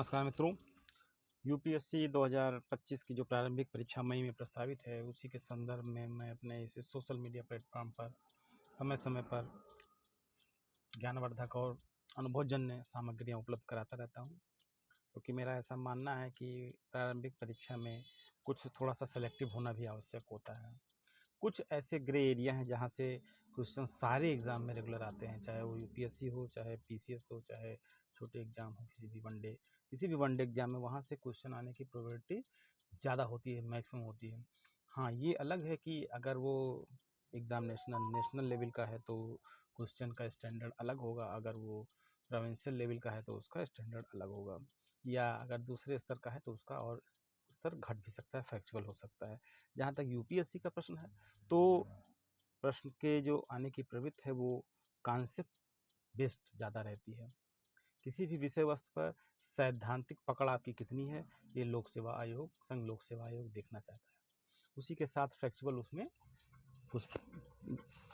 नमस्कार मित्रों। यूपीएससी 2025 की जो प्रारंभिक परीक्षा मई में प्रस्तावित है, उसी के संदर्भ में मैं अपने इस सोशल मीडिया प्लेटफॉर्म पर समय समय पर ज्ञानवर्धक और अनुभवजन्य सामग्रियां उपलब्ध कराता रहता हूं, क्योंकि मेरा ऐसा मानना है कि प्रारंभिक परीक्षा में कुछ थोड़ा सा सेलेक्टिव होना भी आवश्यक होता है। कुछ ऐसे ग्रे एरिया हैं जहाँ से क्वेश्चन सारे एग्जाम में रेगुलर आते हैं, चाहे वो यूपीएससी हो, चाहे पीसीएस हो, चाहे छोटे एग्जाम हो, किसी भी वनडे एग्जाम में वहाँ से क्वेश्चन आने की प्रोबेबिलिटी ज़्यादा होती है, मैक्सिमम होती है। हाँ, ये अलग है कि अगर वो एग्ज़ाम नेशनल लेवल का है तो क्वेश्चन का स्टैंडर्ड अलग होगा, अगर वो प्रोविंशियल लेवल का है तो उसका स्टैंडर्ड अलग होगा, या अगर दूसरे स्तर का है तो उसका और स्तर घट भी सकता है, फैक्चुअल हो सकता है। जहाँ तक यूपीएससी का प्रश्न है तो प्रश्न के जो आने की प्रवृत्ति है वो कॉन्सेप्ट बेस्ड ज़्यादा रहती है। किसी भी विषय वस्तु पर सैद्धांतिक पकड़ आपकी कितनी है, ये लोक सेवा आयोग, संघ लोक सेवा आयोग देखना चाहता है। उसी के साथ फैक्चुअल उसमें कुछ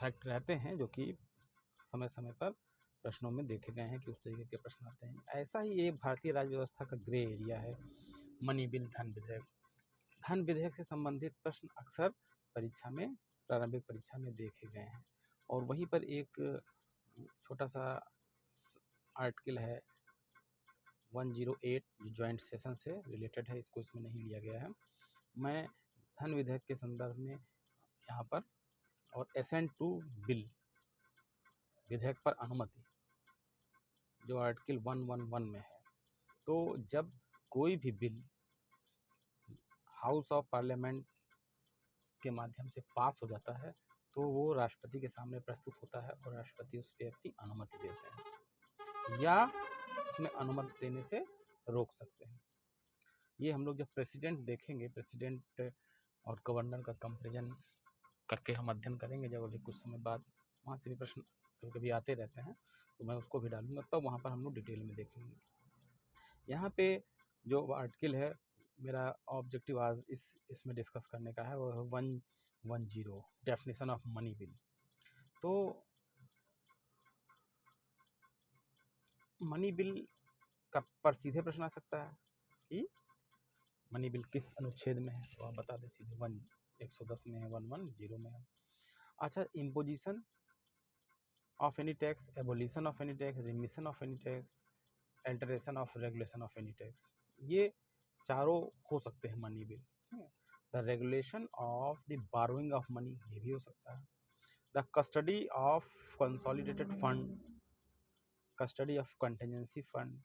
फैक्ट रहते हैं जो कि समय समय पर प्रश्नों में देखे गए हैं कि उस तरीके के प्रश्न आते हैं। ऐसा ही एक भारतीय राज्य व्यवस्था का ग्रे एरिया है मनी बिल, धन विधेयक। धन विधेयक से संबंधित प्रश्न अक्सर प्रारंभिक परीक्षा में देखे गए हैं, और वहीं पर एक छोटा सा आर्टिकल है 108 जो ज्वाइंट सेशन से रिलेटेड है, इसको इसमें नहीं लिया गया है। मैं धन विधेयक के संदर्भ में यहाँ पर और एसेंट टू बिल विधेयक पर अनुमति जो आर्टिकल 111 में है, तो जब कोई भी बिल हाउस ऑफ पार्लियामेंट के माध्यम से पास हो जाता है तो वो राष्ट्रपति के सामने प्रस्तुत होता है और राष्ट्रपति उस पर अपनी अनुमति देते हैं या उसमें अनुमति देने से रोक सकते हैं। ये हम लोग जब प्रेसिडेंट देखेंगे, प्रेसिडेंट और गवर्नर का कंपेरिजन करके हम अध्ययन करेंगे, जब अभी कुछ समय बाद वहाँ से भी प्रश्न कभी कभी आते रहते हैं तो मैं उसको भी डालूंगा, तब वहाँ पर हम लोग डिटेल में देखेंगे। यहाँ पे जो आर्टिकल है, मेरा ऑब्जेक्टिव आज इसमें डिस्कस करने का है, वो है 110 डेफिनेशन ऑफ मनी बिल। तो मनी बिल का पर सीधे प्रश्न आ सकता है कि मनी बिल किस अनुच्छेद में है, तो आप बता दें सीधे 110 में है, 110 में है। अच्छा, imposition of any tax, abolition of any tax, remission of any tax, alteration of regulation of any tax, ये चारों हो सकते हैं money bill. The regulation of the burrowing of money, ये भी हो सकता है। The custody of consolidated fund, custody of contingency fund,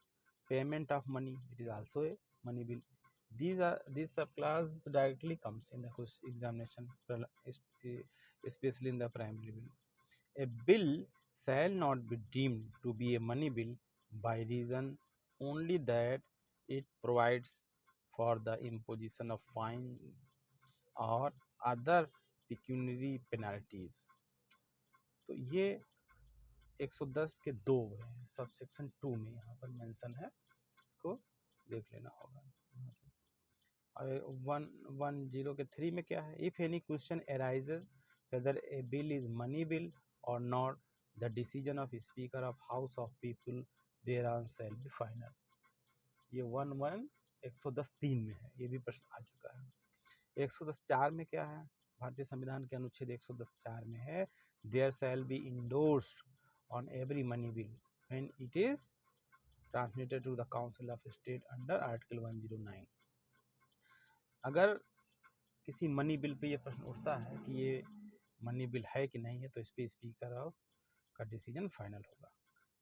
payment of money, it is also a money bill. These subclass directly comes in the examination, especially in the primary bill. A bill shall not be deemed to be a money bill by reason only that it provides for the imposition of fine or other pecuniary penalties. तो ये 110 के 2 है, sub section 2 में यहाँ पर mention है, इसको देख लेना होगा। और 110 के 3 में क्या है, if any question arises whether a bill is money bill और not, the decision of speaker of house of people thereon shall be final. ये 110 3 में है, ये भी प्रश्न आ चुका है। 110 4 में क्या है, भारतीय संविधान के अनुच्छेद 110 4 में है, there shall be endorsed on every money bill when it is transmitted to the Council of State under Article 109। अगर किसी मनी बिल पे ये प्रश्न उठता है कि ये मनी बिल है कि नहीं है, तो इस पे स्पीकर ऑफ का डिसीजन फाइनल होगा।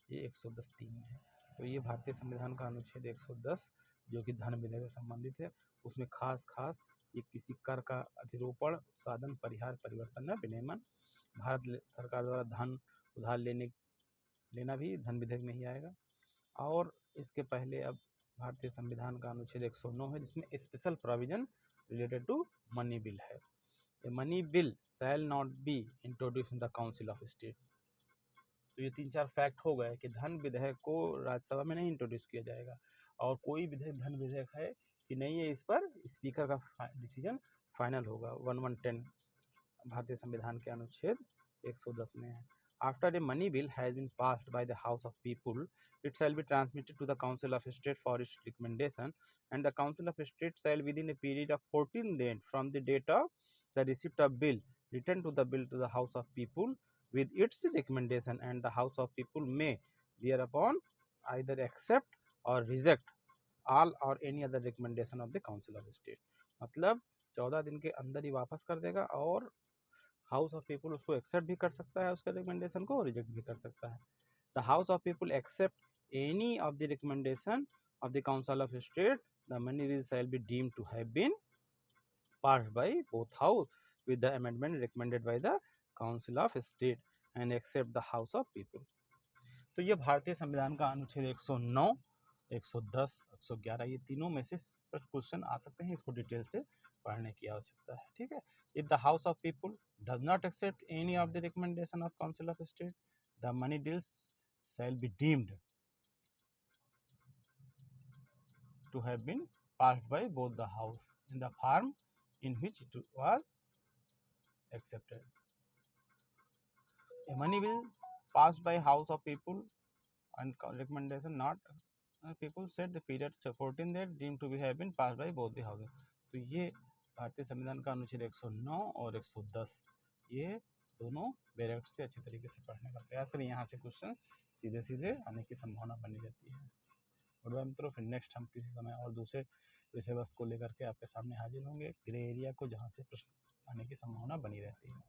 ये 110 3 में है। तो ये भारतीय संविधान का अनुच्छेद 110 जो कि धन विधेयक से संबंधित है, उसमें खास ये किसी कर का अधिरोपण, साधन, परिहार, परिवर्तन या विनियमन, भारत सरकार द्वारा धन उधार लेना भी धन विधेयक में ही आएगा। और इसके पहले अब भारतीय संविधान का अनुच्छेद 109 है, जिसमें special provision related to money bill है। A money bill shall not be introduce in the council of state. तो ये 3-4 फैक्ट हो गए कि धन विधेयक को राज्यसभा में नहीं इंट्रोड्यूस किया जाएगा, और कोई विधेयक धन विधेयक है कि नहीं है, इस पर स्पीकर का डिसीजन फाइनल होगा। 1110 भारतीय संविधान के अनुच्छेद 110 में है। After a money bill has been passed by the House of People, it shall be transmitted to the Council of State for its recommendation, and the Council of State shall, within a period of 14 days from the date of the receipt of bill, return to the bill to the House of People with its recommendation, and the House of People may thereupon either accept or reject all or any other recommendation of the Council of State. मतलब 14 दिन के अंदर ही वापस कर देगा और house of people उसको accept भी कर सकता है, उसके रिकमेंडेशन को रिजेक्ट भी कर सकता है. The House of People accept any of the recommendation of the Council of State, the money bill shall be deemed to have been passed by both house with the amendment recommended by the Council of State and except the House of People. तो ये भारतीय संविधान का अनुच्छेद 109, 110, 111 ये तीनों में से क्वेश्चन आ सकते हैं, इसको डिटेल से पढ़ने की आवश्यकता है. ठीक है. If the House of People does not accept any of the recommendation of Council of State, the money bills shall be deemed to have been passed by both the house in the form in which it was accepted. A money bill passed by House of People and recommendation not people said the period 14 days deemed to be have been passed by both the houses. तो ये भारतीय संविधान का अनुच्छेद 109 और 110 ये दोनों बैरेक्ट्स पे अच्छी तरीके से पढ़ने का प्रयास करें. यहाँ से क्वेश्चन सीधे सीधे आने की संभावना बनी रहती है. और मित्रों फिर नेक्स्ट हम किसी समय और दूसरे विषय वस्तु को लेकर के आपके सामने हाजिर होंगे ग्रे एरिया को, जहाँ से प्रश्न आने की संभावना बनी रहती है.